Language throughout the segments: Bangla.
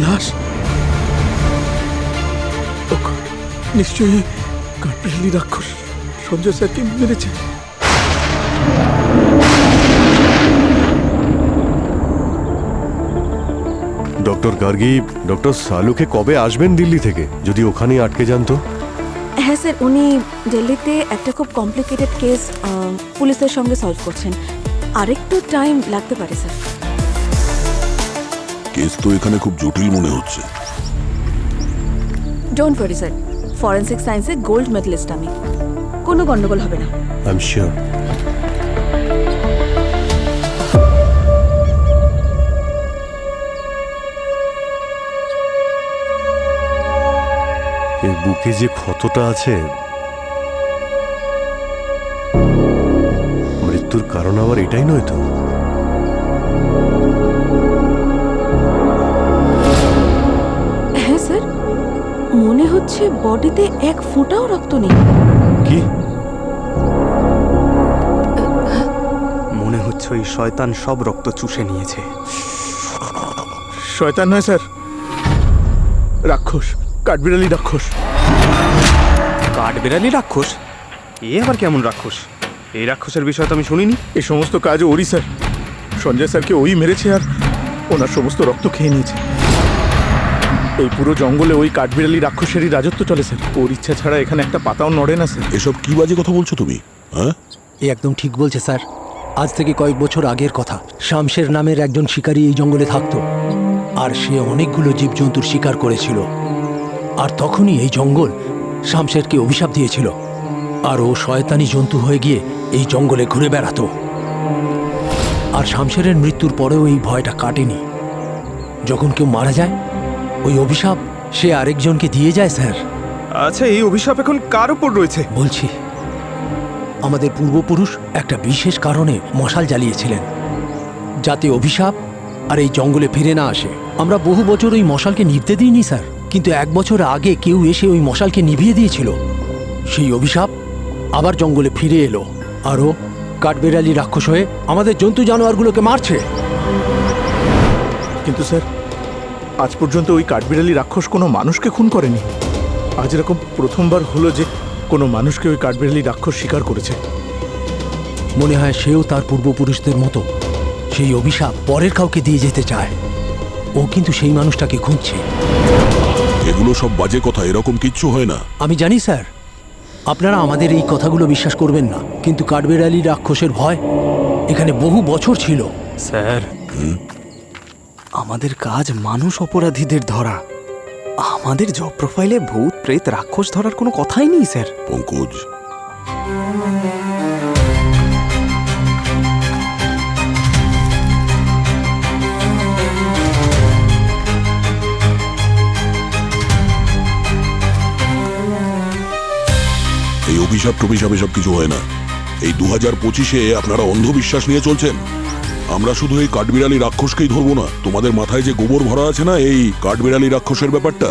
লাশ নিশ্চয়ই কাঠবিড়ালি রাক্ষস সঞ্জয় স্যারকে মেরেছে। ডক্টর গার্গী, ডক্টর সালুকে কবে আসবেন দিল্লি থেকে? যদি ওখানেই আটকে যান তো? হ্যাঁ স্যার, উনি দিল্লিতে একটা খুব কমপ্লিকেটেড কেস পুলিশের সঙ্গে সলভ করছেন। আরেকটু টাইম লাগতে পারে স্যার। কেস তো এখানে খুব জটিল মনে হচ্ছে। ডোন্ট ওয়ারি স্যার, ফরেন্সিক সায়েন্সে গোল্ড মেডেলিস্ট আমি, কোনো গন্ডগোল হবে না। I am sure. এর বুকে যে ক্ষতটা আছে, মৃত্যুর কারণ আবার এটাই নয় তো? হ্যাঁ স্যার, মনে হচ্ছে বডিতে এক ফোঁটাও রক্ত নেই। কি মনে হচ্ছে ওই শয়তান সব রক্ত চুষে নিয়েছে। শয়তান নয় স্যার, রাক্ষস, কাঠবিড়ালি রাক্ষস। কাঠবিড়ালি রাক্ষস? এ আবার কেমন রাক্ষস? এই রাক্ষসের বিষয় তো আমি শুনিনি। এই সমস্ত কাজ ওরই স্যার। সঞ্জয় স্যারকে ওই মেরেছে আর ওনার সমস্ত রক্ত খেয়ে নিয়েছে। এই পুরো জঙ্গলে ওই কাঠবিড়ালি রাক্ষসেরই রাজত্ব চলে স্যার। ওর ইচ্ছা ছাড়া এখানে একটা পাতাও নড়ে না স্যার। এসব কি বাজে কথা বলছো তুমি? হ্যাঁ, এ একদম ঠিক বলছে স্যার। আজ থেকে কয়েক বছর আগের কথা। শামশের নামের একজন শিকারী এই জঙ্গলে থাকতো, আর সে অনেকগুলো জীবজন্তুর শিকার করেছিল। আর তখনই এই জঙ্গল শামশেরকে অভিশাপ দিয়েছিল, আর ও শয়তানি জন্তু হয়ে গিয়ে এই জঙ্গলে ঘুরে বেড়াতো। আর শামশেরের মৃত্যুর পরেও এই ভয়টা কাটেনি। যখন কেউ মারা যায়, ওই অভিশাপ সে আরেকজনকে দিয়ে যায় স্যার। আচ্ছা, এই অভিশাপ এখন কার উপর রয়েছে? বলছি, আমাদের পূর্বপুরুষ একটা বিশেষ কারণে মশাল জ্বালিয়েছিলেন, যাতে অভিশাপ আর এই জঙ্গলে ফিরে না আসে। আমরা বহু বছর ওই মশালকে নিভতে দিইনি স্যার, কিন্তু 1 বছর আগে কেউ এসে ওই মশালকে নিভিয়ে দিয়েছিল। সেই অভিশাপ আবার জঙ্গলে ফিরে এলো, আরও কাঠবিড়ালি রাক্ষস হয়ে আমাদের জন্তু জানোয়ারগুলোকে মারছে। কিন্তু স্যার, আজ পর্যন্ত ওই কাঠবিড়ালি রাক্ষস কোনো মানুষকে খুন করেনি। আজ এরকম প্রথমবার হলো যে কোনো মানুষকে ওই কাঠবিড়ালি রাক্ষস শিকার করেছে। মনে হয় সেও তার পূর্বপুরুষদের মতো সেই অভিশাপ পরের কাউকে দিয়ে যেতে চায়। ও কিন্তু সেই মানুষটাকে খুঁজছে। এগুলো সব বাজে কথা, এরকম কিচ্ছু হয় না। আমি জানি স্যার, আপনারা আমাদের এই কথাগুলো বিশ্বাস করবেন না, কিন্তু কাঠবিড়ালি রাক্ষসের ভয় এখানে বহু বছর ছিল। স্যার, আমাদের কাজ মানুষ অপরাধীদের ধরা। আমাদের জব প্রোফাইলে ভূত প্রেত রাক্ষস ধরার কোনো কথাই নেই স্যার। পঙ্কজ, এই অভিশাপ টভিশাপ এসব কিছু হয় না। এই 2025-এ আপনারা অন্ধবিশ্বাস নিয়ে চলছেন। আমরা শুধু এই কাঠবিড়ালি রাক্ষসকেই ধরবো না, তোমাদের মাথায় যে গোবর ভরা আছে না এই কাঠবিড়ালি রাক্ষসের ব্যাপারটা,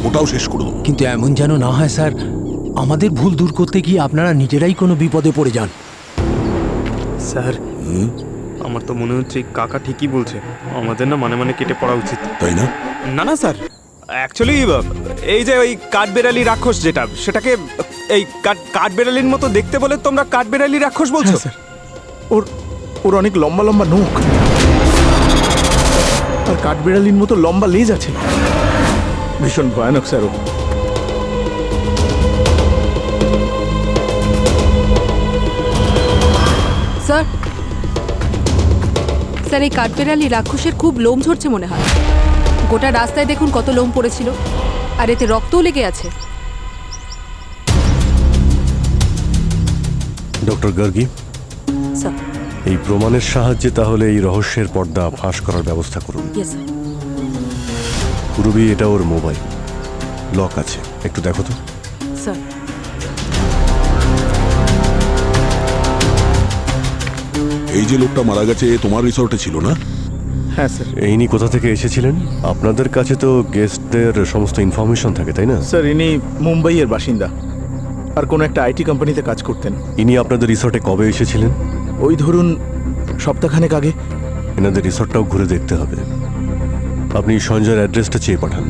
ওটাও শেষ করে দেবো। কিন্তু এমন যেন না হয় স্যার, আমাদের ভুল দূর করতে গিয়ে আপনারা নিজেরাই কোনো বিপদে পড়ে যান। স্যার, আমার তো মনে হচ্ছে কাকা ঠিকই বলছে। আমাদের না মানে কেটে পড়া উচিত, তাই না? না না স্যার, অ্যাকচুয়ালি এই যে ওই কাঠবিড়ালি রাক্ষস যেটা, সেটাকে এই কাঠবিড়ালির মতো দেখতে বলে তোমরা কাঠবিড়ালি রাক্ষস বলছো? হ্যাঁ স্যার, ওর অনেক লম্বা লম্বা নখ আর কাঠবিড়ালির মতো লম্বা লেজ আছে। ভীষণ ভয়ানক স্যার ও। স্যার, স্যার এই কাঠবিড়ালি রাক্ষসের খুব লোম ঝরছে মনে হয়। গোটা রাস্তায় দেখুন কত লোম পড়েছিল, আর এতে রক্তও লেগে আছে। Doctor Gargi, sir. এই প্রমাণের সাহায্যে তাহলে এই রহস্যের পর্দা ফাঁস করার ব্যবস্থা করুন। Yes sir. পুরবি, এটা ওর মোবাইল, লক আছে, একটু দেখো তো। স্যার, এই যে লোকটা মারা গেছে তোমার রিসর্টে ছিল না? হ্যাঁ স্যার। ইনি কোথা থেকে এসেছিলেন? আপনাদের কাছে তো গেস্টদের সমস্ত ইনফরমেশন থাকে, তাই না? স্যার, ইনি মুম্বাইয়ের বাসিন্দা আর কোনো একটা আইটি কোম্পানিতে কাজ করতেন। ইনি আপনাদের রিসর্টে কবে এসেছিলেন? ওই ধরুন সপ্তাহখানেক আগে। এনাদের রিসর্টটাও ঘুরে দেখতে হবে। আপনি সঞ্জয়ের অ্যাড্রেসটা চেয়ে পাঠান।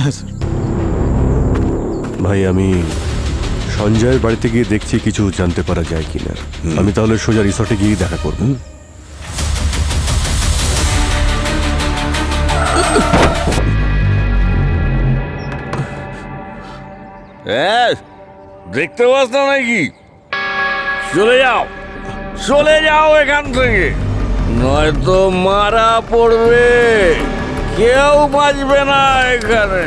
হ্যাঁ স্যার। ভাই আমি সঞ্জয়ের বাড়িতে গিয়ে দেখছি কিছু জানতে পারা যায় কিনা। আমি তাহলে সোজা রিসর্টে গিয়ে দেখা করব। দেখতে পাস না নাকি? চলে যাও, চলে যাও এখান থেকে, নয়তো মারা পড়বে। কেউ বাঁচবে না এখানে,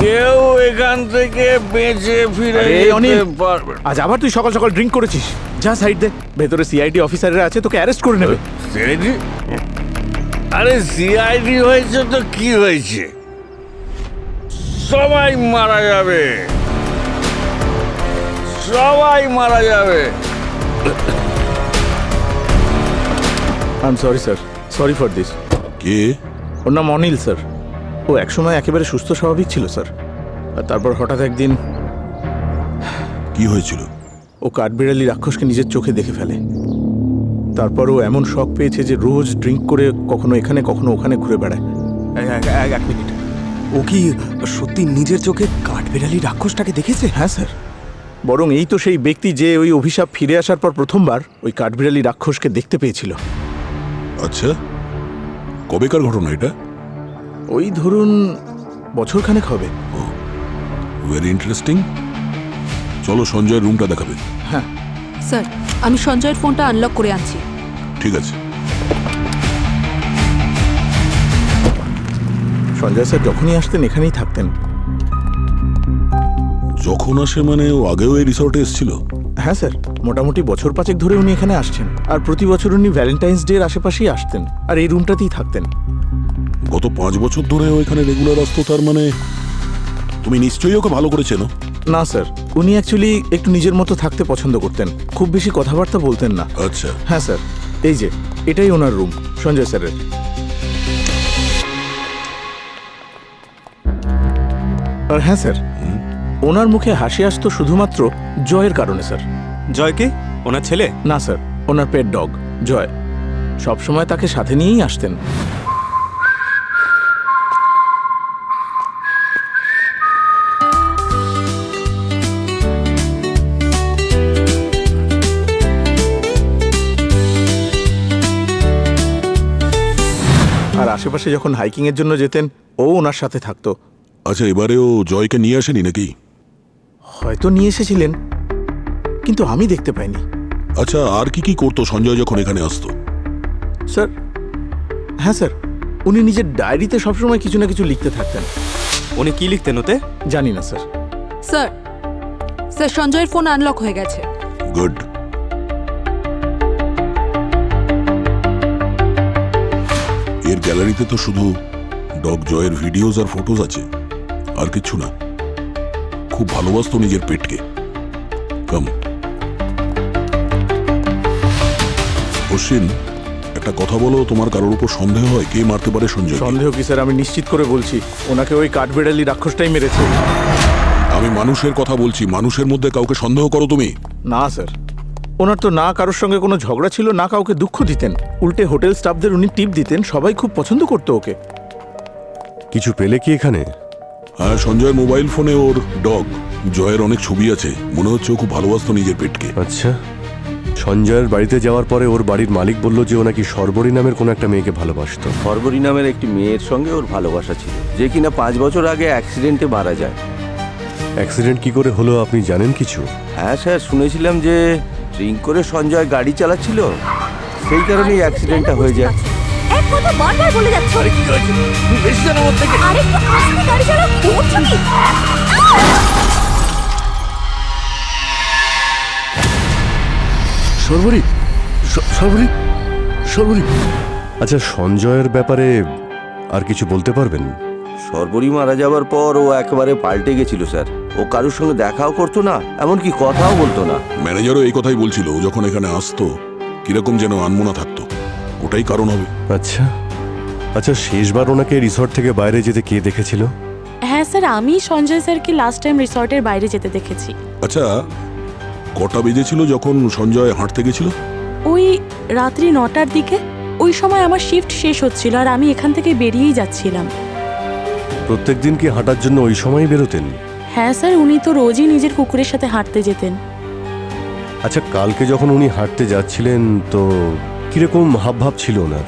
কেউ এখান থেকে বেঁচে ফিরে আরে, যেতে অনিল, পারবে না। আজ আবার তুই সকাল সকাল ড্রিঙ্ক করেছিস। যা সাইড দে, ভেতরে সিআইডি অফিসাররা আছে, তোকে অ্যারেস্ট করে নেবে। সিআইডি? আরে সিআইডি হয়েছে তো কি হয়েছে, সবাই মারা যাবে, সবাই মারা যাবে। I am sorry sir, sorry for this. কে? ওর নাম অনিল স্যার। ও একসময় একেবারে সুস্থ স্বাভাবিক ছিল স্যার, আর তারপর হঠাৎ একদিন কি হয়েছিল? ও কাঠবিড়ালি রাক্ষসকে নিজের চোখে দেখে ফেলে। তারপর ও এমন শক পেয়েছে যে রোজ ড্রিঙ্ক করে কখনো এখানে কখনো ওখানে ঘুরে বেড়ায়। এক মিনিট, ও কি সত্যি নিজের চোখে কাঠবিড়ালি রাক্ষসটাকে দেখেছে? হ্যাঁ স্যার, বরং এই তো সেই ব্যক্তি যে ওই অভিশাপ ফিরে আসার পর প্রথমবার ওই কাঠবিড়ালি রাক্ষসকে দেখতে পেয়েছিল। আচ্ছা, কবেকার ঘটনা এটা? ওই ধরুন বছরখানেক হবে। Very interesting. চলো সঞ্জয়ের রুমটা দেখাবে। হ্যাঁ স্যার, আমি সঞ্জয়ের ফোনটা আনলক করে আনছি। ঠিক আছে। সঞ্জয় স্যার যখনই আসতেন এখানেই থাকতেন। যখন আসে মানে ও আগেও এই রিসর্টে এসেছিল? হ্যাঁ স্যার, মোটামুটি বছর 5 ধরে উনি এখানে আসছেন, আর প্রতি বছর উনি ভ্যালেন্টাইন্স ডে এর আশেপাশেই আসতেন আর এই রুমটাতেই থাকতেন। গত 5 বছর ধরে ও এখানে রেগুলার আসতো, তার মানে তুমি নিশ্চয়ই ওকে ভালো করে চেনো। না স্যার, উনি অ্যাকচুয়ালি একটু নিজের মতো থাকতে পছন্দ করতেন, খুব বেশি কথাবার্তা বলতেন না। আচ্ছা, হ্যাঁ স্যার, এই যে এটাই ওনার রুম, সঞ্জয় স্যারের। আর হ্যাঁ স্যার, ওনার মুখে হাসি আসতো শুধুমাত্র জয়ের কারণে স্যার। জয় কে? ওনার ছেলে? না স্যার, ওনার পেট ডগ জয় সবসময় তাকে সাথে নিয়েই আসতেন। আর আশেপাশে যখন হাইকিং এর জন্য যেতেন ও ওনার সাথে থাকতো। আচ্ছা, এবারে ও জয়কে নিয়ে আসেনি নাকি? হয়তো নিয়ে এসেছিলেন, কিন্তু আমি দেখতে পাইনি। আচ্ছা, আর কি কি করতো সঞ্জয় যখন এখানে আসতো? স্যার, হ্যাঁ স্যার, উনি নিজের ডায়েরিতে সবসময় কিছু না কিছু লিখতে থাকতেন। উনি কি লিখতেন ওতে? জানি না স্যার। স্যার, স্যার সঞ্জয়ের ফোন আনলক হয়ে গেছে। গুড। এর গ্যালারিতে তো শুধু ডগ জয়ের ভিডিওস আর ফটোজ আছে, আর কিছু না। খুব ভালোবাসতো নিজের পেটকে। কাম অশ্বিন, একটা কথা বলো, তোমার কারোর উপর সন্দেহ হয় কে মারতে পারে সঞ্জয়? সন্দেহ কি স্যার? আমি নিশ্চিত করে বলছি, ওনাকে ওই কাঠবিড়ালি রাক্ষসটাই মেরেছে। আমি মানুষের কথা বলছি, মানুষের মধ্যে কাউকে সন্দেহ করো তুমি? না স্যার, ওনার তো না কারোর সঙ্গে কোনো ঝগড়া ছিল, না কাউকে দুঃখ দিতেন। উল্টে হোটেল স্টাফদের উনি টিপ দিতেন, সবাই খুব পছন্দ করতো ওকে। কিছু পেলে কি এখানে? হ্যাঁ, সঞ্জয়ের মোবাইল ফোনে ওর ডগ জয়ের অনেক ছবি আছে। মনে হচ্ছে ও খুব ভালোবাসতো নিজের পেটকে। আচ্ছা, সঞ্জয়ের বাড়িতে যাওয়ার পরে ওর বাড়ির মালিক বলল যে ও নাকি সর্বরী নামের কোনো একটা মেয়েকে ভালোবাসতো। সর্বরী নামের একটি মেয়ের সঙ্গে ওর ভালোবাসা ছিল, যে কিনা 5 বছর আগে অ্যাক্সিডেন্টে মারা যায়। অ্যাক্সিডেন্ট কি করে হলো আপনি জানেন কিছু? হ্যাঁ স্যার, শুনেছিলাম যে ড্রিঙ্ক করে সঞ্জয় গাড়ি চালাচ্ছিল, সেই কারণেই অ্যাক্সিডেন্টটা হয়ে যায়। এক কথা বারবার বলে যাচ্ছ। আরে কি হয়েছে? তুমি বেশি জানো ওর থেকে। আরেকটু আস্তে গাড়ি চালাও, ঘুমোচ্ছ কি? সর্বরী, সর্বরী, সর্বরী। আচ্ছা, সঞ্জয়ের ব্যাপারে আর কিছু বলতে পারবেন? সর্বরী মারা যাওয়ার পর ও একেবারে পাল্টে গেছিল স্যার। ও কারোর সঙ্গে দেখাও করতো না, এমনকি কথাও বলতো না। ম্যানেজারও এই কথাই বলছিল, ও যখন এখানে আসতো কিরকম যেন আনমনা থাকতো। ওটাই কারণ হবে। আচ্ছা আচ্ছা, শেষবার ওনাকে রিসর্ট থেকে বাইরে যেতে কে দেখেছিল? হ্যাঁ স্যার, আমি সঞ্জয় স্যারকে লাস্ট টাইম রিসর্টের বাইরে যেতে দেখেছি। আচ্ছা, কটা বেজেছিল যখন সঞ্জয় হাঁটতে গেছিল? ওই রাত্রি 9টার দিকে। ওই সময় আমার শিফট শেষ হচ্ছিল আর আমি এখান থেকে বেরিয়েই যাচ্ছিলাম। প্রত্যেকদিন কি হাঁটার জন্য ওই সময়ই বেরোতেন? হ্যাঁ স্যার, উনি তো রোজই নিজের কুকুরের সাথে হাঁটতে যেতেন। আচ্ছা, কালকে যখন উনি হাঁটতে যাচ্ছিলেন তো কিরকম হাবভাব ছিল ওনার?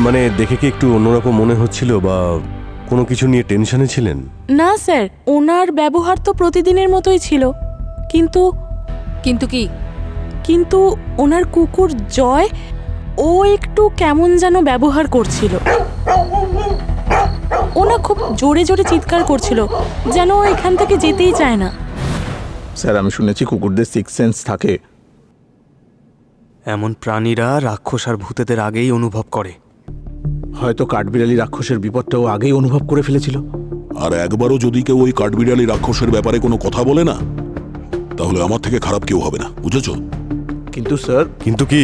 মানে দেখে কি একটু অন্যরকম মনে হচ্ছিল বা কোনো কিছু নিয়ে টেনশনে ছিলেন? না স্যার, ওনার ব্যবহার তো প্রতিদিনের মতোই ছিল, কিন্তু কিন্তু কি? কিন্তু ওনার কুকুর জয়, ও একটু কেমন যেন ব্যবহার করছিল। ওনা খুব জোরে জোরে চিৎকার করছিল, যেন ও এখান থেকে যেতেই চায় না। স্যার আমি শুনেছি কুকুরদের সিক্স সেন্স থাকে। এমন প্রাণীরা রাক্ষস আর ভূতেদের আগেই অনুভব করে। হয়তো কাঠবিড়ালি রাক্ষসের বিপদটাও আগেই অনুভব করে ফেলেছিল। আর একবারও যদি কেউ ওই কাঠবিড়ালি রাক্ষসের ব্যাপারে কোনো কথা বলে না, তাহলে আমার থেকে খারাপ কেউ হবে না, বুঝেছো? কিন্তু স্যার, কিন্তু কি?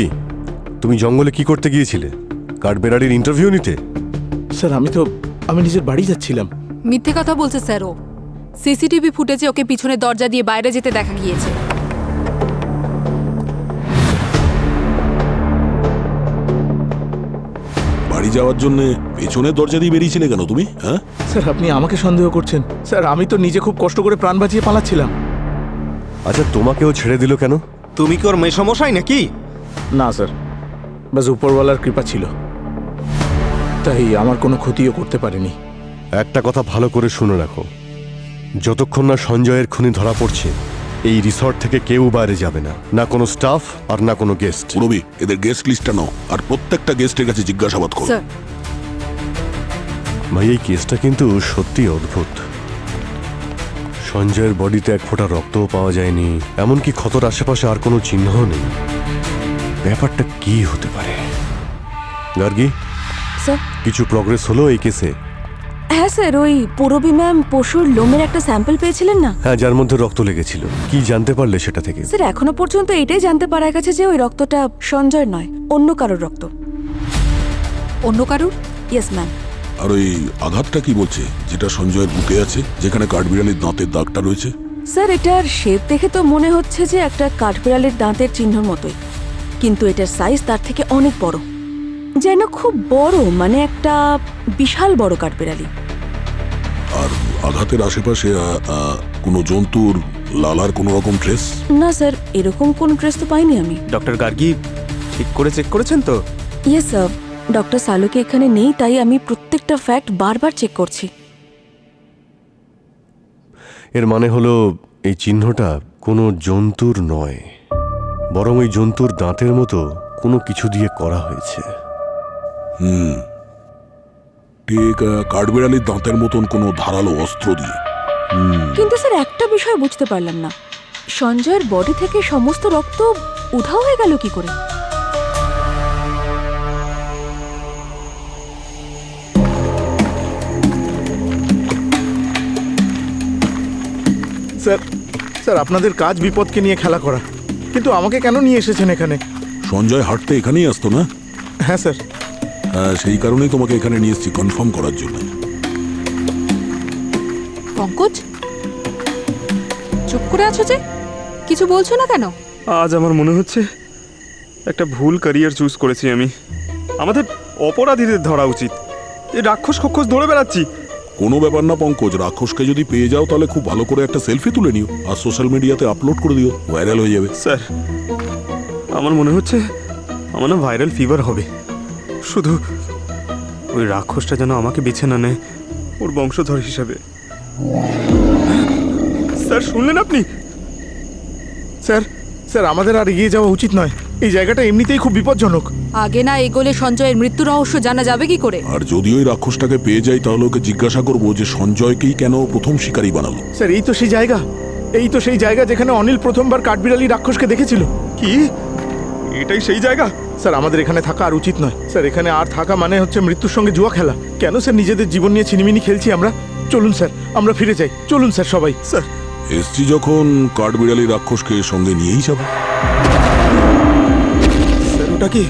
তুমি জঙ্গলে কি করতে গিয়েছিলে? কাঠবেড়ালির ইন্টারভিউ নিতে? স্যার আমি নিজের বাড়ি যাচ্ছিলাম। মিথ্যে কথা বলছে স্যার ও। সিসিটিভি ফুটেজে ওকে পিছনে দরজা দিয়ে বাইরে যেতে দেখা গিয়েছে। বাড়ি যাওয়ার জন্য পেছনের দরজা দিয়ে বেরিয়েছিলে কেন তুমি? হ্যাঁ স্যার আপনি আমাকে সন্দেহ করছেন? স্যার আমি তো নিজে খুব কষ্ট করে প্রাণ বাঁচিয়ে পালাচ্ছিলাম। আচ্ছা, তোমাকেও ছেড়ে দিল কেন? তুমি কি ওর মেসমশাই নাকি? না স্যার, বাস উপরওয়ালার কৃপা ছিল, তাই আমার কোনো ক্ষতিও করতে পারেনি। একটা কথা ভালো করে শুনে রাখো, যতক্ষণ না সঞ্জয়ের খুনি ধরা পড়ছে এই রিসর্ট থেকে কেউ বাইরে যাবে না, না কোনো স্টাফ আর না কোনো গেস্ট। রবি, এদের গেস্ট লিস্টটা নাও আর প্রত্যেকটা গেস্টের কাছে জিজ্ঞাসাবাদ করো। স্যার ভাই, এই কেসটা কিন্তু সত্যি অদ্ভুত। সঞ্জয়ের বডিতে এক ফোঁটা রক্তও পাওয়া যায়নি, এমনকি ক্ষতর আশেপাশে আর কোনো চিহ্নও নেই। ব্যাপারটা কি হতে পারে? গার্গী, স্যার। কিছু প্রগ্রেস হলো এই কেসে? হ্যাঁ স্যার, ওই পূরবী ম্যাম পশুর লোমের একটা স্যাম্পল পেয়েছিলেন না? হ্যাঁ, যার মধ্যে রক্ত লেগেছিল। কি জানতে পারলে সেটা থেকে? স্যার এখনো পর্যন্ত এটাই জানতে পারা গেছে যে ওই রক্তটা সঞ্জয় নয়, অন্য কারোর রক্ত। অন্য কারুর? Yes ma'am. আর ওই আঘাতটা কি বলছে, যেটা সঞ্জয়ের বুকে আছে, যেখানে কাঠবিড়ালির দাঁতের দাগটা রয়েছে? স্যার এটার শেপ দেখে তো মনে হচ্ছে যে একটা কাঠবিড়ালির দাঁতের চিহ্নর মতোই, কিন্তু এটার সাইজ তার থেকে অনেক বড়, যেন খুব বড়, মানে একটা বিশাল বড় কাঠবিড়ালি। আর আঘাতের আশেপাশে কোনো জন্তুর লালার কোনো রকম ট্রেস? না স্যার, এরকম কোনো ট্রেস তো পাইনি আমি। ডক্টর গার্গী ঠিক করে চেক করেছেন তো? ইয়েস স্যার, ডক্টর সালুকে এখানে নেই, তাই আমি প্রত্যেকটা ফ্যাক্ট বারবার চেক করছি। এর মানে হলো এই চিহ্নটা কোনো জন্তুর নয়, বরং ওই জন্তুর দাঁতের মতো কোনো কিছু দিয়ে করা হয়েছে। ঠিক কাঠবিড়ালির দাঁতের মতন কোনো ধারালো অস্ত্র দিয়ে। কিন্তু স্যার একটা বিষয় বুঝতে পারলাম না, সঞ্জয়ের বডি থেকে সমস্ত রক্ত উধাও হয়ে গেল কি করে? স্যার স্যার আপনাদের কাজ বিপদকে নিয়ে খেলা করা, কিন্তু আমাকে কেন নিয়ে এসেছেন এখানে? সঞ্জয় হাঁটতে এখানেই আসতো না? হ্যাঁ স্যার। হ্যাঁ, সেই কারণেই তোমাকে এখানে নিয়ে এসেছি, কনফার্ম করার জন্য। পঙ্কজ, চুপ করে আছো যে, কিছু বলছো না কেন? আজ আমার মনে হচ্ছে একটা ভুল ক্যারিয়ার চুজ করেছি আমি। আমাদের অপরাধীদের ধরা উচিত। এই রাক্ষস খক্ষস ধরে বেড়াচ্ছি। কোনো ব্যাপার না পঙ্কজ, রাক্ষসকে যদি পেয়ে যাও তাহলে খুব ভালো করে একটা সেলফি তুলে নিও আর সোশ্যাল মিডিয়াতে আপলোড করে দিও, ভাইরাল হয়ে যাবে। স্যার আমার মনে হচ্ছে আমার না ভাইরাল ফিভার হবে। শুধু ওই রাক্ষসটা যেন আমাকে বেছে না নেয় ওর বংশধর হিসাবে। স্যার শুনলেন আপনি? স্যার স্যার আমাদের আর এগিয়ে যাওয়া উচিত নয়, এই জায়গাটা এমনিতেই খুব বিপজ্জনক। আগে না এগোলে সঞ্জয়ের মৃত্যু রহস্য জানা যাবে কি করে? আর যদি ওই রাক্ষসটাকে পেয়ে যাই তাহলে ওকে জিজ্ঞাসা করবো যে সঞ্জয়কেই কেন প্রথম শিকারী বানালো। স্যার এই তো সেই জায়গা, এই তো সেই জায়গা যেখানে অনিল প্রথমবার কাঠবিড়ালি রাক্ষসকে দেখেছিল। কি এটাই সেই জায়গা? স্যার আমাদের এখানে থাকা আর উচিত নয় স্যার, এখানে আর থাকা মানে হচ্ছে মৃত্যুর সঙ্গে জুয়া খেলা। কেন স্যার নিজেদের জীবন নিয়ে ছিনিমিনি খেলছি আমরা? চলুন স্যার আমরা ফিরে যাই, চলুন স্যার সবাই। স্যার এসছি যখন কাঠবিড়ালি রাক্ষসকে সঙ্গে নিয়েই যাবো। স্যার ওটা কি?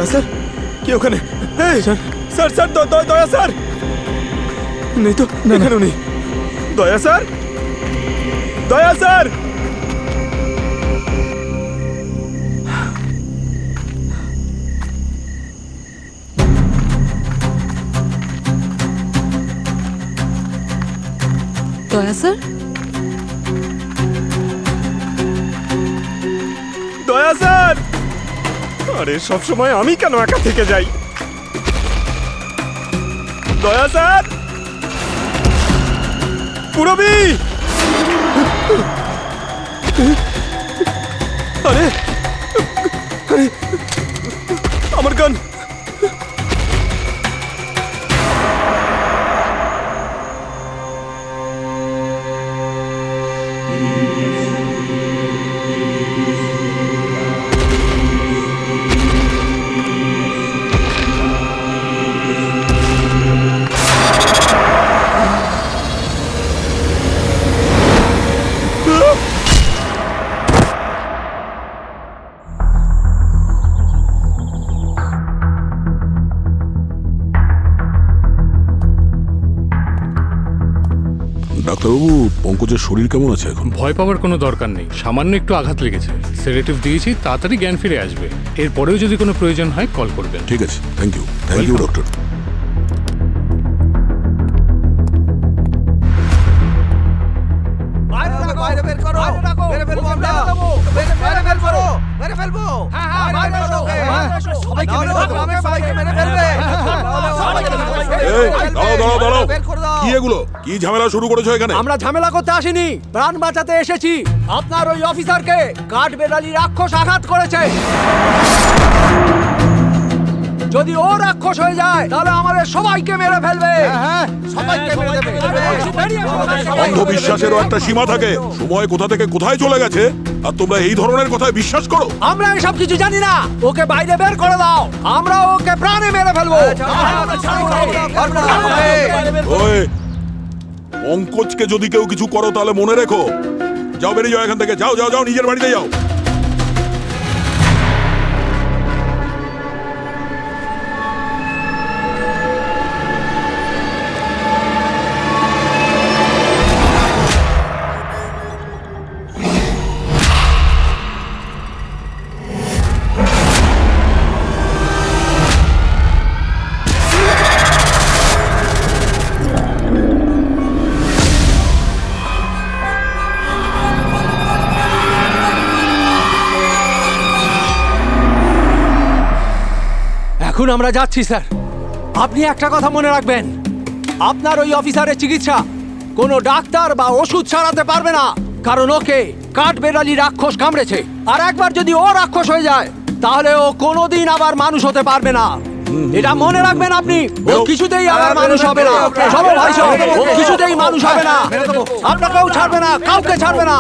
দয়া স্যার কি ওখানে এই স্যার স্যার স্যার দয়া স্যার নেই তো এখানেও নেই দয়া স্যার দয়া স্যার দয়া স্যার দয়া স্যার আরে সব সময় আমি কেন একা থেকে যাই দয়া স্যার পুরবি আরে আরে আমার গান ডাক্তারবাবু পঙ্কজের শরীর কেমন আছে এখন? ভয় পাওয়ার কোনো দরকার নেই, সামান্য একটু আঘাত লেগেছে, সেডেটিভ দিয়েছি, তাড়াতাড়ি জ্ঞান ফিরে আসবে। এরপরেও যদি কোনো প্রয়োজন হয় কল করবেন। ঠিক আছে, থ্যাংক ইউ ডক্টর। দাঁড়াও কি এগুলো, কি ঝামেলা শুরু করেছো এখানে? আমরা ঝামেলা করতে আসিনি, প্রাণ বাঁচাতে এসেছি। আপনার ওই অফিসারকে কাঠবেড়ালি রাক্ষস আঘাত করেছে। যদি ও রাক্ষস হয়ে যায় তাহলে আমাদের সবাইকে মেরে ফেলবে। অন্ধবিশ্বাসেরও একটা সীমা থাকে। সময় কোথা থেকে কোথায় চলে গেছে আর তোমরা এই ধরনের কথায় বিশ্বাস করো? আমরা এসব কিছু জানি না, ওকে বাইরে বের করে দাও, আমরা ওকে প্রাণে মেরে ফেলবো। ওই পঙ্কজকে যদি কেউ কিছু করো তাহলে মনে রেখো, যাও, বেরিয়ে যাও এখান থেকে, যাও যাও যাও, নিজের বাড়িতে যাও। এখন আমরা যাচ্ছি স্যার। আপনি একটা কথা মনে রাখবেন, আপনার ওই অফিসারের চিকিৎসা কোনো ডাক্তার বা ওষুধ ছাড়াতে পারবে না, কারণ ওকে কাঠবেড়ালি রাক্ষস কামড়েছে। আর একবার যদি ও রাক্ষস হয়ে যায় তাহলে ও কোনোদিন আবার মানুষ হতে পারবে না। এটা মনে রাখবেন আপনি, ও কিছুতেই আবার মানুষ হবে না। সব ভাই সব, ও কিছুতেই মানুষ হবে না, আপনাকেও ছাড়বে না, কাউকে ছাড়বে না।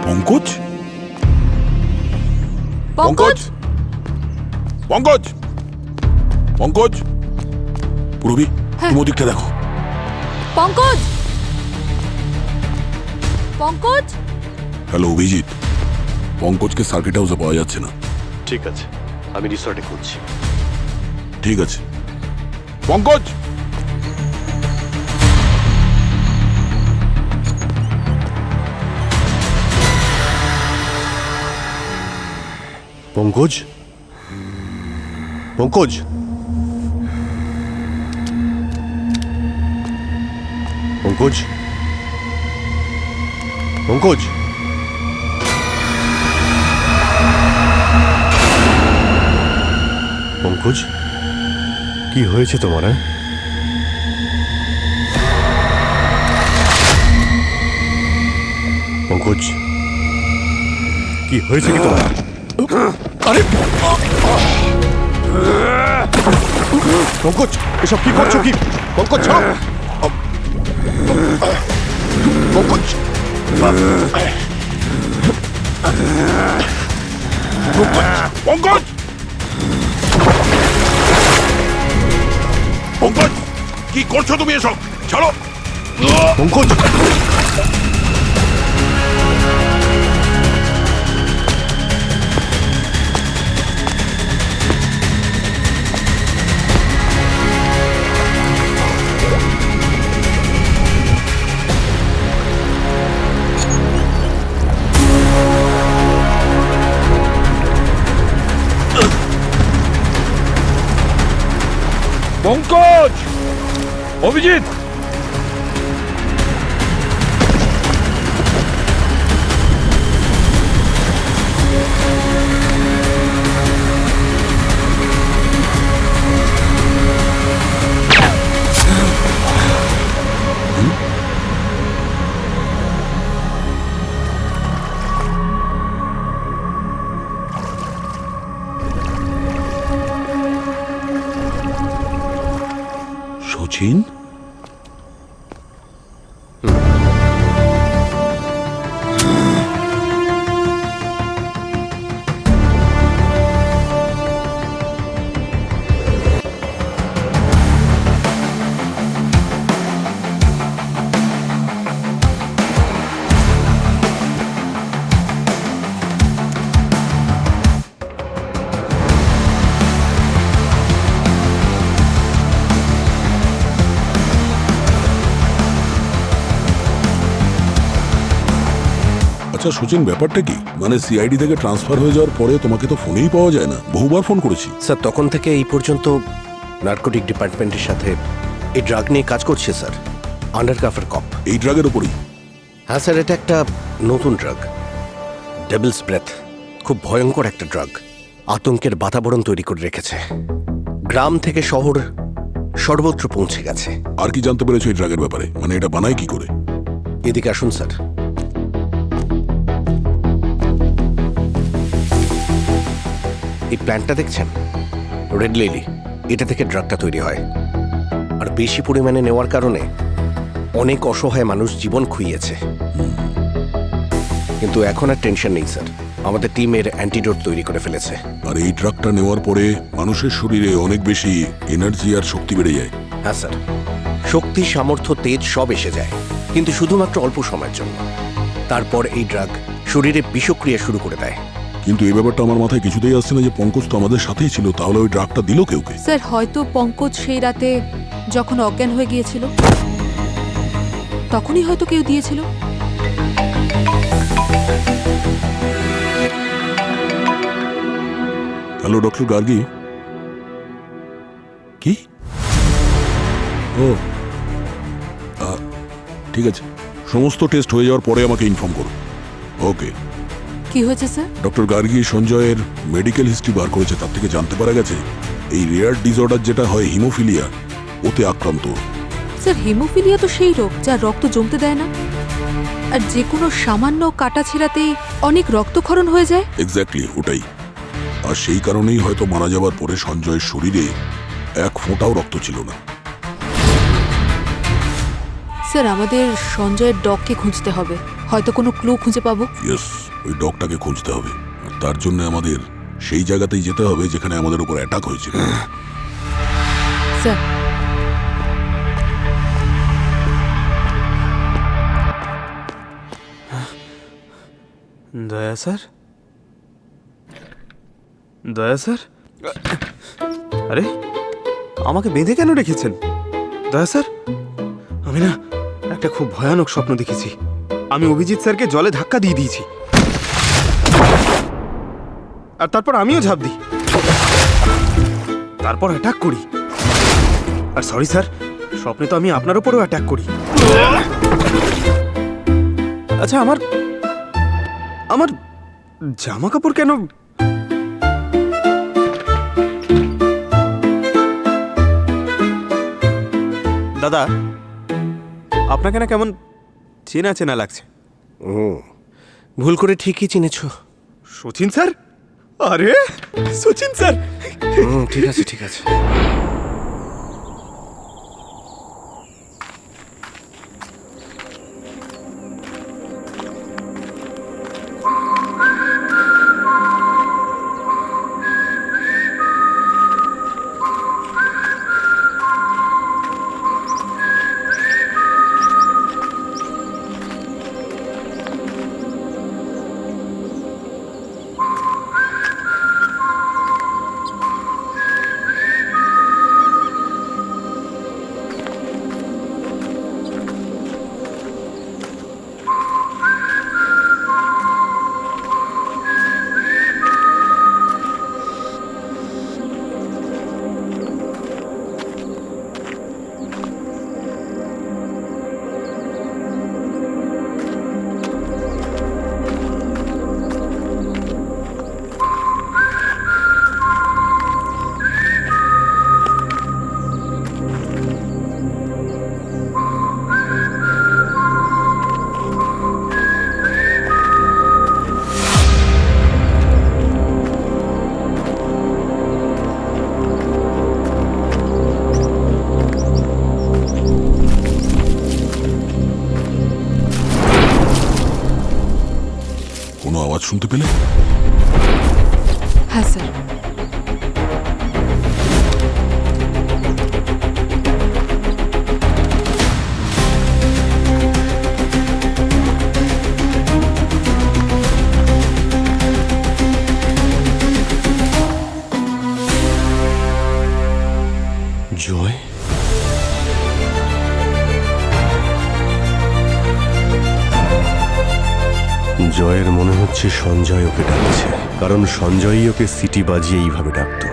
পঙ্কজ, পঙ্কজ, পঙ্কজ, পঙ্কজ, পুরবি তুমি ওদিকটা দেখো। পঙ্কজ, পঙ্কজ, হ্যালো অভিজিৎ, পঙ্কজকে সার্কিট হাউসে পাওয়া যাচ্ছে না। ঠিক আছে, আমি রিসর্টে খুঁজছি। ঠিক আছে পঙ্কজ। পঙ্কজ, পঙ্কজ, পঙ্কজ, পঙ্কজ, পঙ্কজ, কি হয়েছে তোমার? পঙ্কজ, কি হয়েছে কি তোমার? আরে পঙ্কজ, এসব কি করছো কি? পঙ্কজ ছাড়ো। পঙ্কজ, পঙ্কজ, পঙ্কজ, কি করছো তুমি এসব? ছাড়ো। পঙ্কজ, অভিজিৎ, সচিন, আচ্ছা সচিন, ব্যাপারটা কি? মানে সিআইডি থেকে ট্রান্সফার হয়ে যাওয়ার পরে তোমাকে তো ফোনেই পাওয়া যায় না, বহুবার ফোন করেছি। স্যার তখন থেকে এই পর্যন্ত নার্কোটিক ডিপার্টমেন্টের সাথে এই ড্রাগ নিয়ে কাজ করছে স্যার, আন্ডারকভার কপ। এই ড্রাগের ওপরই? হ্যাঁ স্যার, এটা একটা নতুন ড্রাগ, ডেভিলস ব্রেথ। খুব ভয়ঙ্কর একটা ড্রাগ, আতঙ্কের বাতাবরণ তৈরি করে রেখেছে। গ্রাম থেকে শহর সর্বত্র পৌঁছে গেছে। আর কি জানতে পেরেছো এই ড্রাগের ব্যাপারে? মানে এটা বানায় কি করে? এদিকে আসুন স্যার। এই প্ল্যান্টটা দেখছেন, রেড লিলি, এটা থেকে ড্রাগটা তৈরি হয়। আর বেশি পরিমাণে নেওয়ার কারণে অনেক অসহায় মানুষ জীবন খুইয়েছে। কিন্তু এখন আর টেনশন নেই স্যার, আমাদের টিমের অ্যান্টিডোট তৈরি করে ফেলেছে। আর এই ড্রাগটা নেওয়ার পরে মানুষের শরীরে অনেক বেশি এনার্জি আর শক্তি বেড়ে যায়। হ্যাঁ স্যার, শক্তি, সামর্থ্য, তেজ সব এসে যায়, কিন্তু শুধুমাত্র অল্প সময়ের জন্য। তারপর এই ড্রাগ শরীরে বিষক্রিয়া শুরু করে দেয়। কিন্তু এই ব্যাপারটা আমার মাথায় কিছুতেই আসছে না যে পঙ্কজ তো আমাদের সাথেই ছিল, তাহলে ওই ড্রাগটা দিল কেউকে? স্যার হয়তো পঙ্কজ সেই রাতে যখন অজ্ঞান হয়ে গিয়েছিল তখনই হয়তো কেউ দিয়েছিল। Hello doctor Gargi. কি? ও ঠিক আছে, সমস্ত টেস্ট হয়ে যাওয়ার পরে আমাকে ইনফর্ম করো। ওকে। কি হয়েছে স্যার? ডক্টর গার্গী সঞ্জয়ের মেডিকেল হিস্ট্রি বার করেছে, তার থেকে জানতে পারা গেছে এই রেয়ার ডিসঅর্ডার যেটা হয় হিমোফিলিয়া, ওতে আক্রান্ত। স্যার হিমোফিলিয়া তো সেই রোগ যা রক্ত জমতে দেয় না, আর যে কোনো সামান্য কাটা ছেঁড়াতেই অনেক রক্তক্ষরণ হয়ে যায়। এক্স্যাক্টলি ওটাই। আর সেই কারণেই হয়তো মারা যাওয়ার পরে সঞ্জয়ের শরীরে এক ফোঁটাও রক্ত ছিল না। স্যার আমাদের সঞ্জয়ের ডগকে খুঁজতে হবে, হয়তো কোনো ক্লু খুঁজে পাবো। ইয়েস, ওই ডগটাকে খুঁজতে হবে। আর তার জন্য আমাদের সেই জায়গাতেই যেতে হবে যেখানে আমাদের উপর অ্যাটাক হয়েছিল। স্যার দয়া স্যার, দয়া স্যার, আরে আমাকে বেঁধে কেন রেখেছেন দয়া স্যার? আমি না একটা খুব ভয়ানক স্বপ্ন দেখেছি। আমি অভিজিৎ স্যারকে জলে ধাক্কা দিয়ে দিয়েছি, আর তারপর আমিও ঝাঁপ দিই, তারপর অ্যাটাক করি। আর সরি স্যার, স্বপ্নে তো আমি আপনার উপরেও অ্যাটাক করি। আচ্ছা আমার আমার জামা কাপড় কেন? দাদা আপনাকে না কেমন চেনা চেনা লাগছে। ভুল করে ঠিকই চিনেছ। সচিন স্যার? আরে সচিন স্যার, ঠিক আছে ঠিক আছে। শুনতে পেলে? হ্যাঁ স্যার। জয়, জয়ের মনে হচ্ছে সঞ্জয় ওকে ডাকছে, কারণ সঞ্জয়ই ওকে সিটি বাজিয়ে এইভাবে ডাকতো।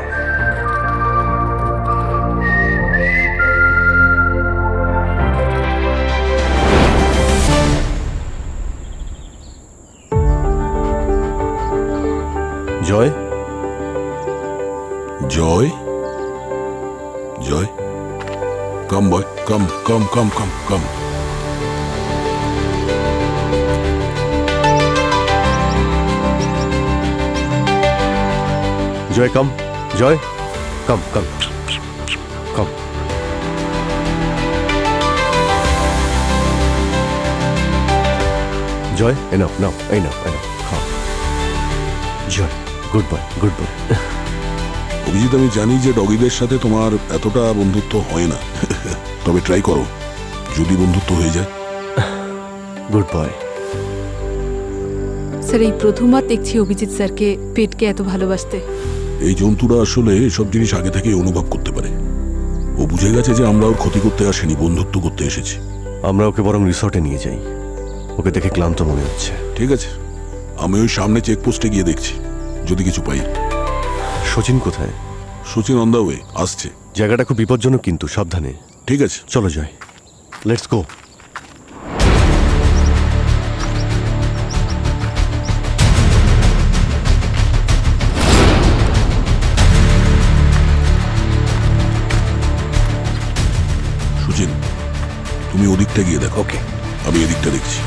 জয়, জয়, জয়, কাম বয়, কাম কাম কাম কাম কাম। জয় কাম, জয় কাম কাম কাম। জয় এনাফ, নাও এই নাও, এই নাও, খাও। Joy, good boy, good boy. Abhijit, আমি জানি যে ডগিদের সাথে তোমার এতটা বন্ধুত্ব হয় না, তবে ট্রাই করো, যদি বন্ধুত্ব হয়ে যায়। Good boy. স্যার এই প্রথমবার দেখছি অভিজিৎ স্যারকে পেটকে এত ভালোবাসতে। এই জন্তুরা আসলে এসব জিনিস আগে থেকেই অনুভব করতে পারে। ও বুঝে গেছে যে আমরা ওর ক্ষতি করতে আসেনি, বন্ধুত্ব করতে এসেছি। আমরা ওকে বরং রিসর্টে নিয়ে যাই, ওকে দেখে ক্লান্ত মনে হচ্ছে। ঠিক আছে, আমি ওই সামনে চেকপোস্টে গিয়ে দেখছি, যদি কিছু পাই। সচিন কোথায়? সচিন অন দ্য ওয়ে, আসছে। জায়গাটা খুব বিপজ্জনক, কিন্তু সাবধানে। ঠিক আছে, চলো জয়, লেটস গো। সুচিন, তুমি ওদিকটা গিয়ে দেখো। ওকে। আমি এদিকটা দেখছি।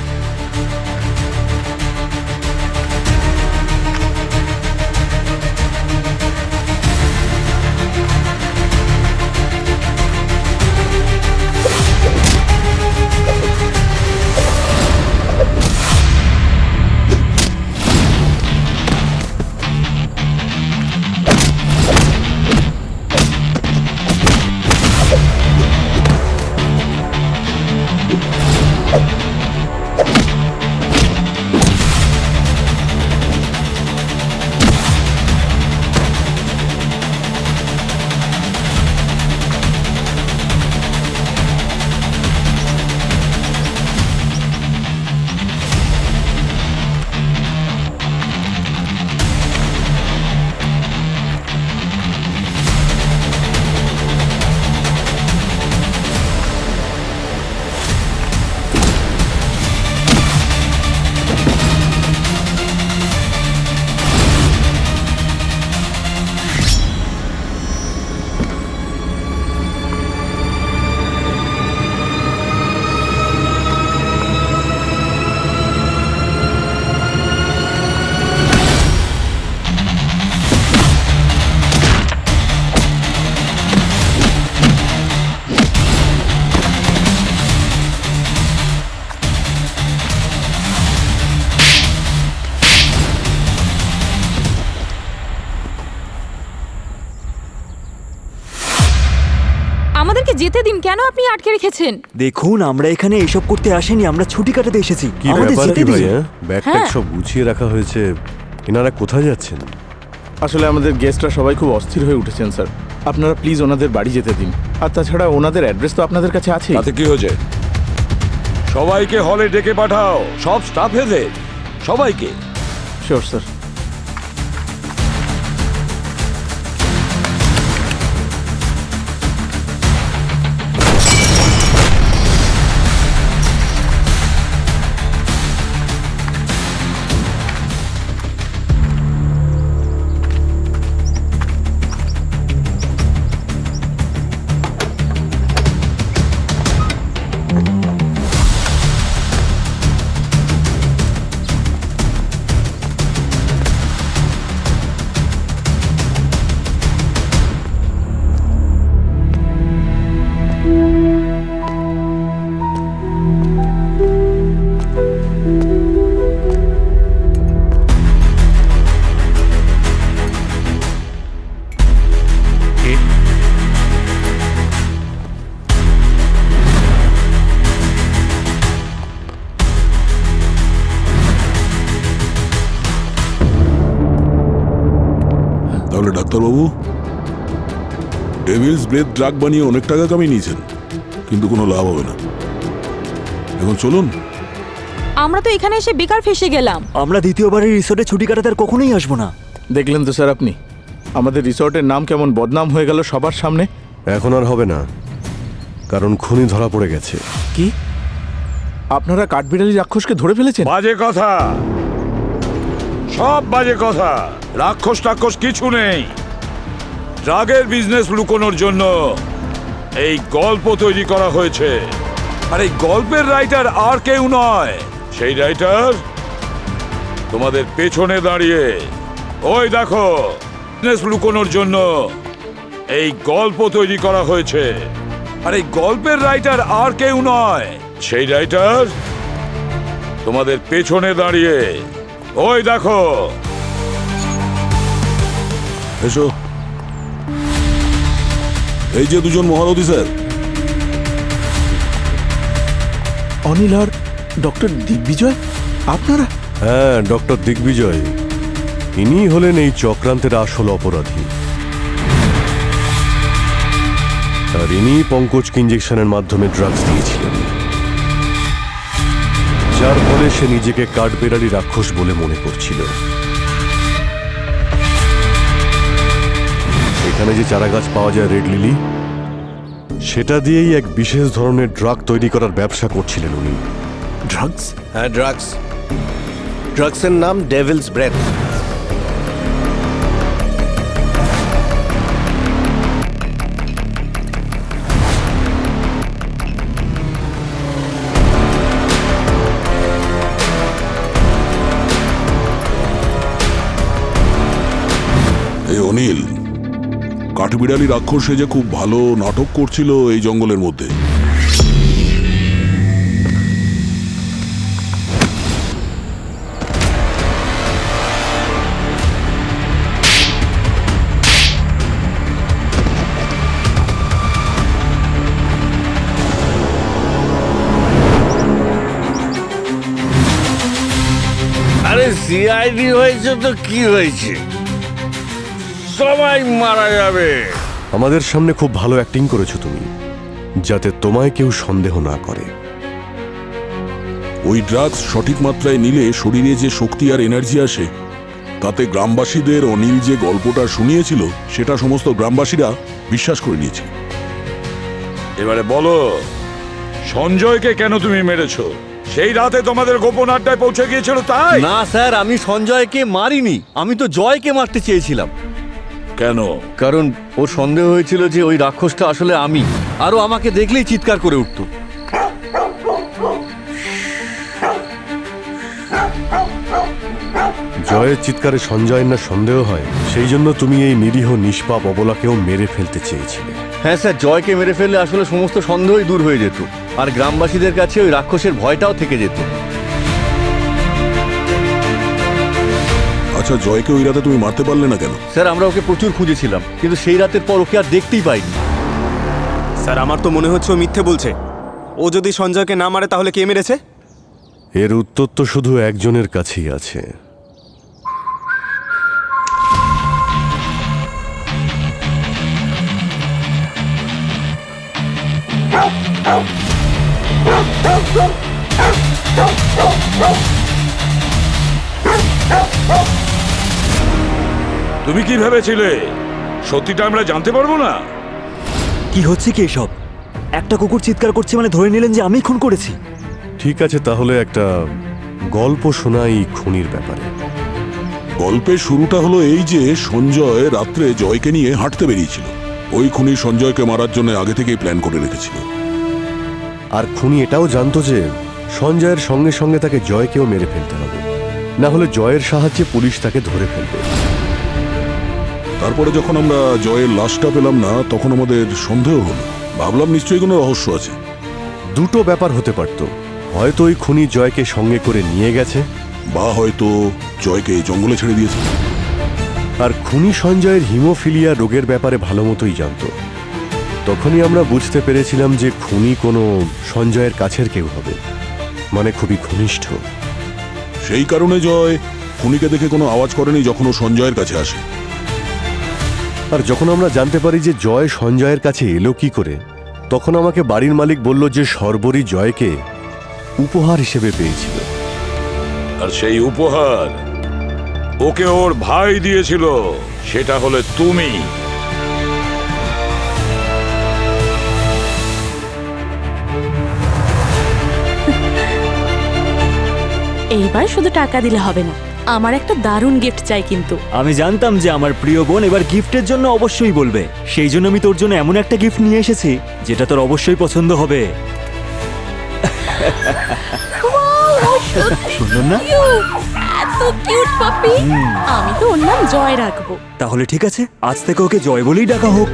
আমাদেরকে যেতে দিন, কেন আপনি আটকে রেখেছেন? দেখুন, আমরা এখানে এসব করতে আসেনি, আমরা ছুটি কাটাতে এসেছি। কি আমাদের ব্যাপার যেতে কি ভাই? দিন। ব্যাগ ট্যাগ হ্যাঁ। সব গুছিয়ে রাখা হয়েছে, এনারা কোথায় যাচ্ছেন? আসলে আমাদের গেস্টরা সবাই খুব অস্থির হয়ে উঠেছেন স্যার, আপনারা প্লিজ ওনাদের বাড়ি যেতে দিন। আর তাছাড়া ওনাদের অ্যাড্রেস তো আপনাদের কাছে আছে। তাতে কি হয়েছে? সবাইকে হলে ডেকে পাঠাও, সব স্টাফেদের, সবাইকে। Sure sir. তাহলে ডাক্তারবাবু, ডেভিলস ব্রেথ ড্রাগ বানিয়ে অনেক টাকা কামিয়ে নিয়েছেন, কিন্তু কোনো লাভ হবে না। এখন চলুন। আমরা তো এখানে এসে বেকার ফেসে গেলাম। আমরা দ্বিতীয়বারের রিসোর্টে ছুটি কাটাতে আর কখনোই আসবো না। দেখলেন তো স্যার আপনি, আমাদের রিসর্টের নাম কেমন বদনাম হয়ে গেল সবার সামনে। এখন আর হবে না, কারণ খুনি ধরা পড়ে গেছে। কি আপনারা কাঠবিড়ালি রাক্ষসকে ধরে ফেলেছেন? বাজে কথা, সব বাজে কথা। রাক্ষস টাক্ষস কিছু নেই। ড্রাগের বিজনেস লুকোনোর জন্য এই গল্প তৈরি করা হয়েছে। আর এই গল্পের রাইটার আর কেউ নয়, সেই রাইটার তোমাদের পেছনে দাঁড়িয়ে। ওই দেখো, বিজনেস লুকোনোর জন্য এই গল্প তৈরি করা হয়েছে। আর এই গল্পের রাইটার আর কেউ নয়, সেই রাইটার তোমাদের পেছনে দাঁড়িয়ে। ওই দেখো। এসো। এই যে দুজন মহারথী স্যার। অনিল আর ডক্টর দিগ্বিজয়, আপনারা? হ্যাঁ, ডক্টর দিগ্বিজয়, ইনি হলেন এই চক্রান্তের আসল অপরাধী। আর ইনি পঙ্কজকে ইঞ্জেকশনের মাধ্যমে ড্রাগস দিয়েছিলেন, যার ফলে সে নিজেকে কাঠবিড়ালি রাক্ষস বলে মনে করছিল। এখানে যে চারাগাছ পাওয়া যায় রেড লিলি, সেটা দিয়েই এক বিশেষ ধরনের ড্রাগ তৈরি করার ব্যবসা করছিলেন উনি। ড্রাগস? হ্যাঁ, ড্রাগস। ড্রাগসের নাম ডেভিলস ব্রেথ। এই অনিল, কাঠবিড়ালি রাক্ষস যে খুব ভালো নাটক করছিল এই জঙ্গলের মধ্যে। আরে সিআইডি হয়েছে তো কি হয়েছে, সবাই মারা যাবে। আমাদের সামনে খুব ভালো অ্যাক্টিং করেছো তুমি, যাতে তোমায় কেউ সন্দেহ না করে। ওই ড্রাগস সঠিক মাত্রায় নিলে শরীরে যে শক্তি আর এনার্জি আসে, তাতে গ্রামবাসীদের অনিল যে গল্পটা শুনিয়েছিল সেটা সমস্ত গ্রামবাসীরা বিশ্বাস করে নিয়েছে। এবারে বলো, সঞ্জয়কে কেন তুমি মেরেছো? সেই রাতে তোমাদের গোপন আড্ডায় পৌঁছে গিয়েছিল তাই? না স্যার, আমি সঞ্জয়কে মারিনি, আমি তো জয়কে মারতে চেয়েছিলাম। কেন? কারণ ওর সন্দেহ হয়েছিল যে ওই রাক্ষসটা আসলে আমি, আরও আমাকে দেখলেই চিৎকার করে উঠত। জয়ের চিৎকারে সঞ্জয়ের না সন্দেহ হয়, সেই জন্য তুমি এই নিরীহ নিষ্পাপ অবলাকেও মেরে ফেলতে চেয়েছিলে। হ্যাঁ স্যার, জয়কে মেরে ফেললে আসলে সমস্ত সন্দেহই দূর হয়ে যেত, আর গ্রামবাসীদের কাছে ওই রাক্ষসের ভয়টাও থেকে যেত। আচ্ছা, জয়কে ওই রাতে তুমি মারতে পারলে না কেন? স্যার, আমরা ওকে প্রচুর খুঁজেছিলাম, কিন্তু সেই রাতের পর ওকে আর দেখতেই পাইনি। স্যার, আমার তো মনে হচ্ছে ও মিথ্যে বলছে। ও যদি সঞ্জয়কে না মারে তাহলে কে মেরেছে? এর উত্তর তো শুধু একজনের কাছেই আছে। তুমি কি ভেবেছিলে সত্যিটা আমরা জানতে পারবো না? কি হচ্ছে কি এসব? একটা কুকুর চিৎকার করছে মানে ধরে নিলেন যে আমি খুন করেছি? ঠিক আছে, তাহলে একটা গল্প শোনাই খুনির ব্যাপারে। গল্পের শুরুটা হলো এই যে সঞ্জয় রাত্রে জয়কে নিয়ে হাঁটতে বেরিয়েছিল। ওই খুনি সঞ্জয়কে মারার জন্য আগে থেকেই প্ল্যান করে রেখেছিল। আর খুনি এটাও জানতো যে সঞ্জয়ের সঙ্গে সঙ্গে তাকে জয়কেও মেরে ফেলতে হবে, না হলে জয়ের সাহায্যে পুলিশ তাকে ধরে ফেলবে। তারপরে যখন আমরা জয়ের লাশটা পেলাম না, তখন আমাদের সন্দেহ হলো। ভাবলাম নিশ্চয়ই কোনো রহস্য আছে। দুটো ব্যাপার হতে পারত, হয়তো ওই খুনি জয়কে সঙ্গে করে নিয়ে গেছে, বা হয়তো জয়কে জঙ্গলে ছেড়ে দিয়েছে। আর খুনি সঞ্জয়ের হিমোফিলিয়া রোগের ব্যাপারে ভালো মতোই জানত। তখনই আমরা বুঝতে পেরেছিলাম যে খুনি কোনো সঞ্জয়ের কাছের কেউ হবে, মানে খুবই ঘনিষ্ঠ। সেই কারণে জয় খুনিকে দেখে কোনো আওয়াজ করেনি যখন ও সঞ্জয়ের কাছে আসে। আর যখন আমরা জানতে পারি যে জয় সঞ্জয়ের কাছে এলো কি করে, তখন আমাকে বাড়ির মালিক বলল যে সর্বরী জয়কে উপহার হিসেবে পেয়েছিল। আর সেই উপহার ওকে ওর ভাই দিয়েছিল, সেটা হলে তুমি। এইবার শুধু টাকা দিলে হবে না, আমার একটা দারুণ গিফট চাই কিন্তু। আমি জানতাম যে আমার প্রিয় বোন এবার গিফটের জন্য অবশ্যই বলবে, সেই জন্য আমি তোর জন্য এমন একটা গিফট নিয়ে এসেছি যেটা তোর অবশ্যই পছন্দ হবে। সুন্দর না? এত কিউট পাপি। আমি তো ওর নাম জয় রাখবো। তাহলে ঠিক আছে, আজ থেকে ওকে জয় বলেই ডাকা হোক।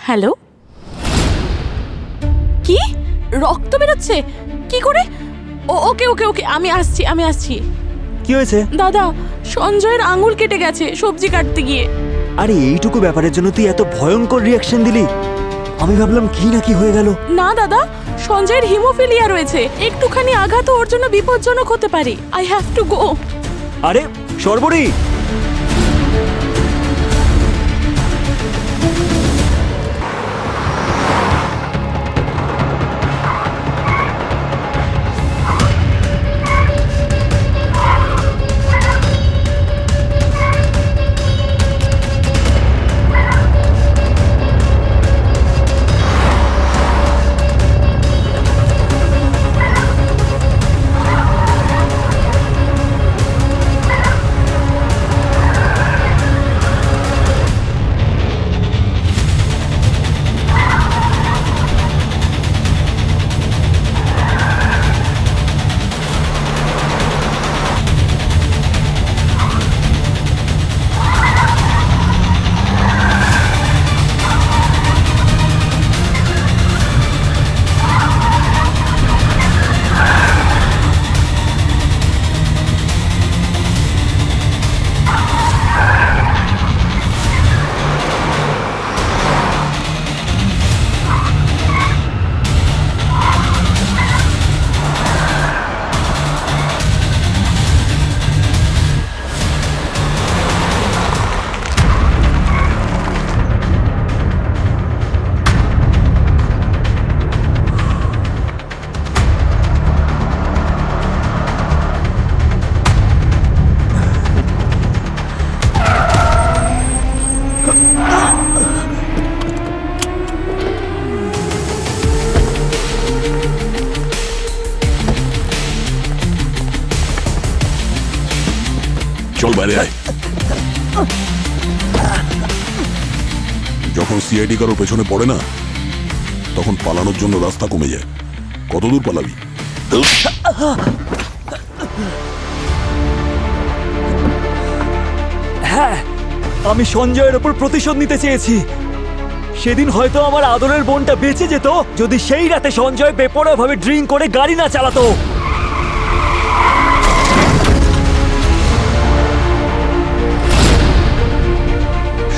হ্যালো, কি রক্ত বেরোচ্ছে? কি করে? ওকে ওকে ওকে, আমি আসছি। কি হয়েছে? দাদা, সঞ্জয়ের আঙুল কেটে গেছে সবজি কাটতে গিয়ে। আরে এইটুকু ব্যাপারের জন্য তুই এত ভয়ঙ্কর রিয়াকশন দিলি? আমি ভাবলাম কি না কি হয়ে গেল। না দাদা, সঞ্জয়ের হিমোফিলিয়া রয়েছে, একটুখানি আঘাত ওর জন্য বিপজ্জনক হতে পারে। I have to go. আরে সর্বরী, চল বাইরে আয়। যখন সিআইডি কারোর পেছনে পড়ে না, তখন পালানোর জন্য রাস্তা কমে যায়। কতদূর পালাবি? হ্যাঁ, আমি সঞ্জয়ের ওপর প্রতিশোধ নিতে চেয়েছি। সেদিন হয়তো আমার আদরের বোনটা বেঁচে যেত যদি সেই রাতে সঞ্জয় বেপরোয়াভাবে ড্রিঙ্ক করে গাড়ি না চালাতো।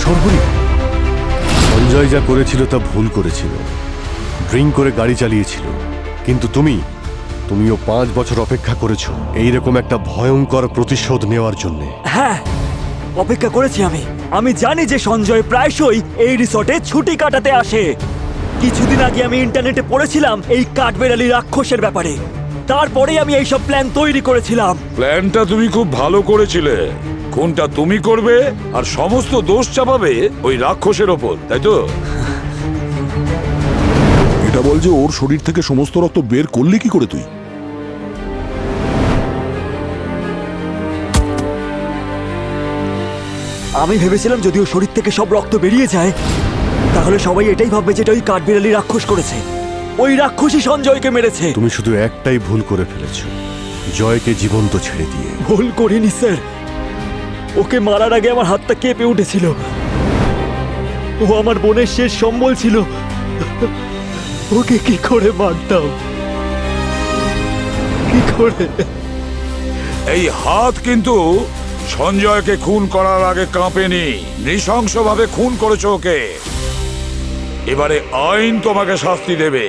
সর্বরী, সঞ্জয় যা করেছিল তা ভুল করেছিল, ড্রিঙ্ক করে গাড়ি চালিয়েছিল। কিন্তু তুমিও 5 বছর অপেক্ষা করেছো এইরকম একটা ভয়ঙ্কর প্রতিশোধ নেওয়ার জন্য। হ্যাঁ, অপেক্ষা করেছি আমি জানি যে সঞ্জয় প্রায়শই এই রিসর্টে ছুটি কাটাতে আসে। কিছুদিন আগে আমি ইন্টারনেটে পড়েছিলাম এই কাঠবেড়ালি রাক্ষসের ব্যাপারে, তারপরেই আমি এইসব প্ল্যান তৈরি করেছিলাম। প্ল্যানটা তুমি খুব ভালো করেছিলে। কোনটা তুমি করবে আর সমস্ত দোষ চাপাবে ওই রাক্ষসের ওপর, তাই তো? এটা বল যে ওর শরীর থেকে সমস্ত রক্ত বের করলি কি করে তুই? আমি ভেবেছিলাম যদি ওর শরীর থেকে সব রক্ত বেরিয়ে যায় তাহলে সবাই এটাই ভাববে যে এটা ওই কাঠবিড়ালি রাক্ষস করেছে। ওই রাক্ষসই সঞ্জয়কে মেরেছে। তুমি শুধু একটাই ভুল করে ফেলেছো, জয়কে জীবন্ত ছেড়ে দিয়ে। ভুল করিনি স্যার, ওকে মারার আগে আমার হাতটা কেঁপে উঠেছিল। ও আমার বোনের শেষ সম্বল ছিল, ওকে কি করে মারতাম, কি করে? এই হাত কিন্তু সঞ্জয়কে খুন করার আগে কাঁপেনি, নৃশংসভাবে খুন করেছো ওকে। এবারে আইন তোমাকে শাস্তি দেবে।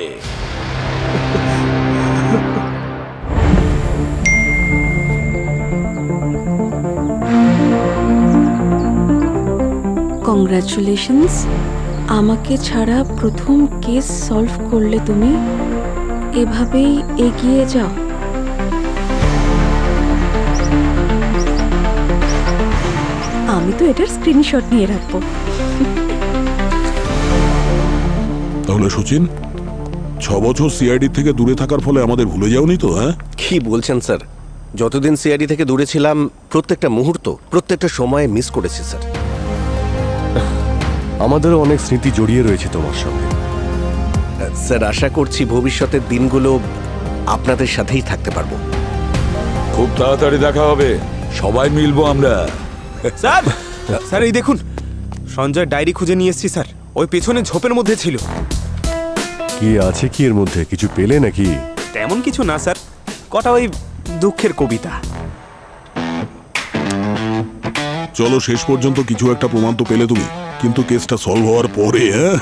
কংগ্রাচুলেশনস, আমাকে ছাড়া প্রথম কেস সলভ করলে তুমি। এভাবেই এগিয়ে যাও। আমি তো এটার স্ক্রিনশট নিয়ে রাখবো। তাহলে সচিন, 6 বছর সিআইডি থেকে দূরে থাকার ফলে আমাদের ভুলে যাওনি তো? হ্যাঁ, কি বলছেন স্যার? যতদিন সিআইডি থেকে দূরে ছিলাম প্রত্যেকটা মুহূর্ত, প্রত্যেকটা সময়ে মিস করেছি স্যার। আমাদেরও অনেক স্মৃতি জড়িয়ে রয়েছে তোমার সঙ্গে। স্যার, আশা করছি ভবিষ্যতের দিনগুলো আপনাদের সাথেই থাকতে পারবো। খুব তাড়াতাড়ি দেখা হবে, সবাই মিলবো আমরা। স্যার, স্যার এই দেখুন, সঞ্জয় ডায়েরি খুঁজে নিয়ে এসেছি স্যার। ওই পেছনে ঝোপের মধ্যে ছিল। কি আছে কি এর মধ্যে? কিছু পেলে নাকি? তেমন কিছু না স্যার, কটা ওই দুঃখের কবিতা। চলো, শেষ পর্যন্ত কিছু একটা প্রমাণ তো পেলে তুমি, কিন্তু কেসটা সলভ হওয়ার পরে। হ্যাঁ